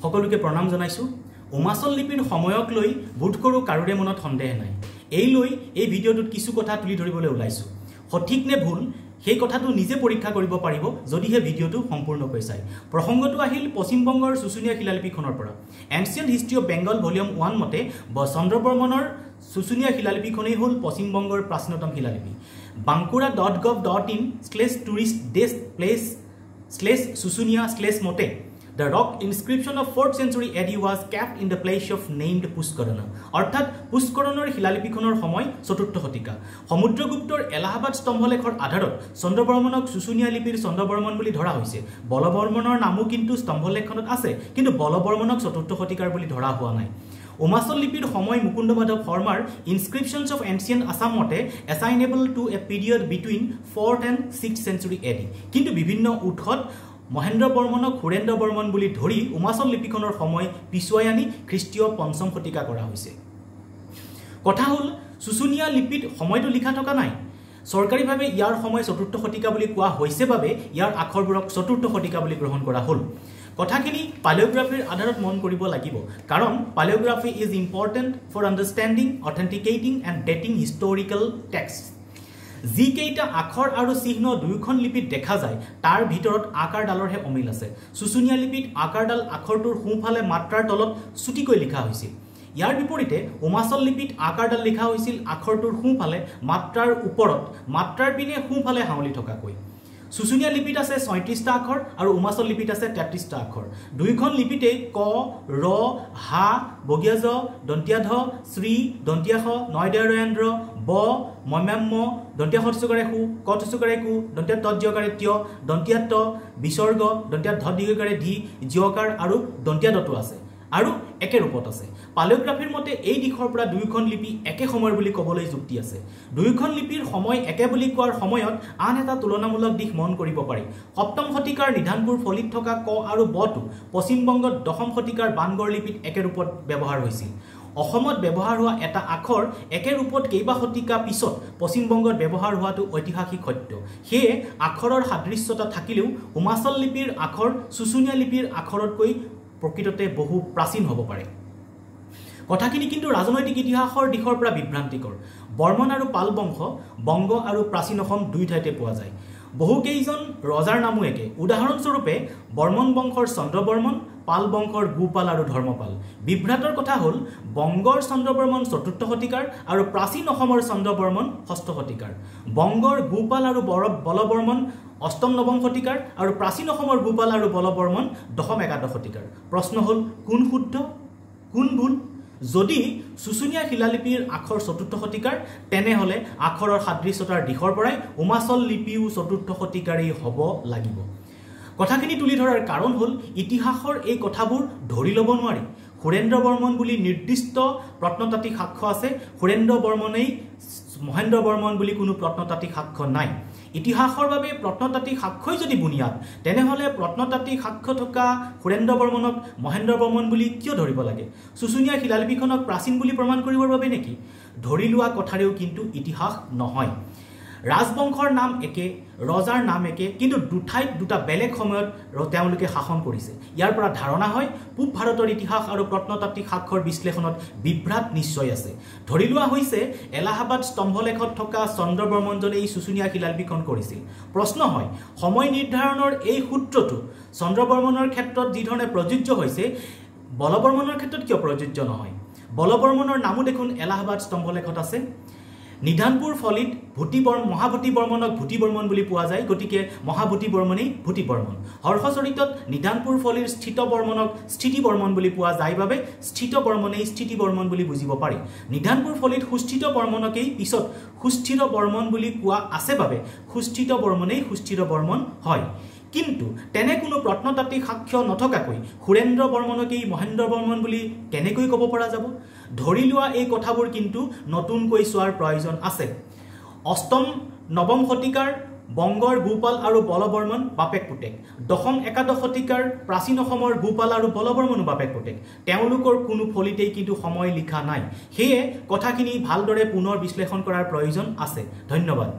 সকলোকে প্ৰণাম জনাইছো উমাচল লিপিৰ সময়ক লৈ বুট কৰো কাৰোৰে মনত সন্দেহ নাই এই লৈ এই ভিডিঅ'টোত কিছু কথা তুলি ধৰিবলৈ ওলাইছো সঠিক নে ভুল সেই কথাটো নিজে পৰীক্ষা কৰিব পাৰিব যদিহে ভিডিঅ'টো সম্পূৰ্ণকৈ চাই প্ৰসংগটো আহিল পশ্চিম বংগৰ শুশুনিয়া শিলালিপিখনৰ পৰা ancient history of Bengal volume 1 মতে চন্দ্ৰবৰ্মনৰ শুশুনিয়া শিলালিপিখনেই হ'ল পশ্চিম বংগৰ প্ৰাচীনতম শিলালিপি bankura.gov.in/tourist-place/Sushunia/mote The rock inscription of 4th century AD was kept in the place of named Pushkarana. অর্থাৎ পুষ্কৰণৰ শিলালিপিখনৰ সময় 4th শতিকা সমুদ্ৰগুপ্তৰ এলাহাবাদ স্তম্ভলেখৰ আধাৰত চন্দ্ৰবৰ্মনক শুশুনিয়া লিপিৰ চন্দ্ৰবৰ্মন বুলি ধৰা হৈছে বলবৰ্মনৰ নামো কিন্তু স্তম্ভলেখনত আছে কিন্তু বলবৰ্মনক 4th শতিকাৰ বুলি ধৰা হোৱা নাই উমাচল লিপিৰ সময় মুকুন্দ মাধৱ শৰ্মাৰ ইনস্ক্ৰিপশনস অফ এনচিয়েন্ট আসাম মতে assignable to a period between 4th and 6th century AD কিন্তু বিভিন্ন উৎসত মহেন্দ্ৰ বৰ্মনক সুৰেন্দ্ৰ বৰ্মন বুলি ধৰি উমাচল লিপিখনৰ সময় পিছুৱাই আনি খ্ৰীষ্টীয় 5ম শতিকা কৰা হৈছে কথা হ'ল শুশুনিয়া লিপিত সময়টো লিখা থকা নাই সৰকাৰীভাৱে ইয়াৰ সময় 4th শতিকা বুলি কোৱা হৈছে বাবে ইয়াৰ আখৰবোৰক 4th শতিকা বুলি গ্ৰহণ কৰা হ'ল কথাখিনি পালিওগ্ৰাফিৰ আধাৰত মন কৰিব লাগিব কাৰণ palaeography is important for understanding authenticating and dating historical text যি কেইটা আখৰ আৰু চিহ্ন দুইখন লিপিত দেখা যায় তাৰ ভিতৰত আকাৰডালৰহে অমিল আছে শুশুনিয়া লিপিত আকাৰডাল আখৰটোৰ সোঁফালে মাত্ৰাৰ তলত চুটিকৈ লিখা হৈছিল ইয়াৰ বিপৰীতে উমাচল লিপিত আকাৰডাল লিখা হৈছিল আখৰটোৰ সোঁফালে মাত্ৰাৰ ওপৰত মাত্ৰাৰ পিনে সোঁফালে হাউলি থকাকৈ শুশুনিয়া লিপিত আছে ৩৬টা আখৰ আৰু উমাচল লিপিত আছে ৩৩টা আখৰ দুইখন লিপিতে ক ৰ হা বগিয়া জ দন্তিয়া ধ শ্ৰী দন্তিয়া খ নয়দয় ৰয়েন্দ্ৰ ব মম্যাম্য দন্তিয়া হস্যকাৰে হু ক থস্যকাৰে কু দন্তিয়া তজ্জকাৰে ত্য দন্তিয়া ত বিসৰ্গ দন্তিয়া ধ দীৰ্ঘকাৰে ধি জিয়কাৰ আৰু দন্তিয়া দটো আছে আৰু একে ৰূপত আছে পালিওগ্ৰাফিৰ মতে এই দিশৰ পৰা দুইখন লিপি একে সময়ৰ বুলি ক'বলৈ যুক্তি আছে দুইখন লিপিৰ সময় একে বুলি কোৱাৰ সময়ত আন এটা তুলনামূলক দিশ মন কৰিব পাৰি 7ম শতিকাৰ নিধানপুৰ ফলিত থকা ক আৰু বটো পশ্চিম বংগত 10ম শতিকাৰ বানগড় লিপিত একে ৰূপত ব্যৱহাৰ হৈছিল অসমত ব্যৱহাৰ হোৱা এটা আখৰ একে ৰূপত কেইবা শতিকা পিছত পশ্চিম বংগত ব্যৱহাৰ হোৱাটো ঐতিহাসিক সত্য সেয়ে আখৰৰ সাদৃশ্যতা থাকিলেও উমাচল লিপিৰ আখৰ শুশুনিয়া লিপিৰ আখৰতকৈ প্ৰকৃততে বহু প্ৰাচীন হ'ব পাৰে কথাখিনি কিন্তু ৰাজনৈতিক ইতিহাসৰ দিশৰ পৰা বিভ্ৰান্তিকৰ বৰ্মন আৰু পাল বংশ বংগ আৰু প্ৰাচীন অসম দুই ঠাইতে পোৱা যায় বহু কেইজন ৰজাৰ নামো একে উদাহৰণস্বৰূপে বৰ্মন বংশৰ চন্দ্ৰবৰ্মন পাল বংশৰ গোপাল আৰু ধৰ্মপাল বিভ্ৰাতৰ কথা হ'ল বংগৰ চন্দ্ৰবৰ্মন 4th শতিকাৰ আৰু প্ৰাচীন অসমৰ চন্দ্ৰবৰ্মন 6th শতিকাৰ বংগৰ গোপাল আৰু বলবৰ্মন 8ম 9ম শতিকাৰ আৰু প্ৰাচীন অসমৰ গোপাল আৰু বলবৰ্মন 10ম 11ম শতিকাৰ প্ৰশ্ন হ'ল কোন শুদ্ধ কোন ভুল যদি শুশুনিয়া শিলালিপিৰ আখৰ 4th শতিকাৰ তেনেহলে আখৰৰ সাদৃশ্যতাৰ দিশৰ পৰাই উমাচল লিপিও 4th শতিকাৰেই হ'ব লাগিব কথাখিনি তুলি ধৰাৰ কাৰণ হ'ল ইতিহাসৰ এই কথাবোৰ ধৰি ল'ব নোৱাৰি সুৰেন্দ্ৰ বৰ্মন বুলি নিৰ্দিষ্ট প্ৰত্নতাত্ত্বিক সাক্ষ্য আছে সুৰেন্দ্ৰ বৰ্মনেই মহেন্দ্ৰ বৰ্মন বুলি কোনো প্ৰত্নতাত্ত্বিক সাক্ষ্য নাই ইতিহাসৰ বাবে প্ৰত্নতাত্ত্বিক সাক্ষ্যই যদি বুনিয়াদ তেনেহলে প্ৰত্নতাত্ত্বিক সাক্ষ্য থকা সুৰেন্দ্ৰ বৰ্মনক মহেন্দ্ৰ বৰ্মন বুলি কিয় ধৰিব লাগে শুশুনিয়া শিলালিপিখনক প্ৰাচীন বুলি প্ৰমাণ কৰিবৰ বাবে নেকি ধৰি লোৱা কথাৰেও কিন্তু ইতিহাস নহয় ৰাজবংশৰ নাম একে ৰজাৰ নাম একে কিন্তু দুঠাইত দুটা বেলেগ সময়ত তেওঁলোকে শাসন কৰিছে ইয়াৰ পৰা ধাৰণা হয় পূব ভাৰতৰ ইতিহাস আৰু প্ৰত্নতাত্ত্বিক সাক্ষ্যৰ বিশ্লেষণত বিভ্ৰাট নিশ্চয় আছে ধৰি লোৱা হৈছে এলাহাবাদ স্তম্ভলেখত থকা চন্দ্ৰবৰ্মনজনে এই শুশুনিয়া শিলালিপিখন কৰিছিল প্ৰশ্ন হয় সময় নিৰ্ধাৰণৰ এই সূত্ৰটো চন্দ্ৰবৰ্মনৰ ক্ষেত্ৰত যি ধৰণে প্ৰযোজ্য হৈছে বলবৰ্মনৰ ক্ষেত্ৰত কিয় প্ৰযোজ্য নহয় বলবৰ্মনৰ নামো দেখোন এলাহাবাদ স্তম্ভলেখত আছে নিধানপুৰ ফলিত মহাভূতি বৰ্মনক ভূতি বৰ্মন বুলি পোৱা যায় গতিকে মহাভূতি বৰ্মনেই ভূতি বৰ্মন হৰ্ষচৰিতত নিধানপুৰ ফলিৰ স্থিত বৰ্মনক স্থিতি বৰ্মন বুলি পোৱা যায় বাবে স্থিত বৰ্মনেই স্থিতি বৰ্মন বুলি বুজিব পাৰি নিধানপুৰ ফলিত সুস্থিত বৰ্মনকেই পিছত সুস্থিৰ বৰ্মন বুলি কোৱা আছে বাবে সুস্থিত বৰ্মনেই সুস্থিৰ বৰ্মন হয় কিন্তু তেনে কোনো প্ৰত্নতাত্ত্বিক সাক্ষ্য নথকাকৈ সুৰেন্দ্ৰ বৰ্মনকেই মহেন্দ্ৰ বৰ্মন বুলি কেনেকৈ ক'ব পৰা যাব ধৰি লোৱা এই কথাবোৰ কিন্তু নতুনকৈ চোৱাৰ প্ৰয়োজন আছে 8ম 9ম শতিকাৰ বংগৰ গোপাল আৰু বলবৰ্মন বাপেক পুতেক 10ম 11ম শতিকাৰ প্ৰাচীন অসমৰ গোপাল আৰু বলবৰ্মনো বাপেক পুতেক তেওঁলোকৰ কোনো ফলিতেই কিন্তু সময় লিখা নাই সেয়ে কথাখিনি ভালদৰে পুনৰ বিশ্লেষণ কৰাৰ প্ৰয়োজন আছে ধন্যবাদ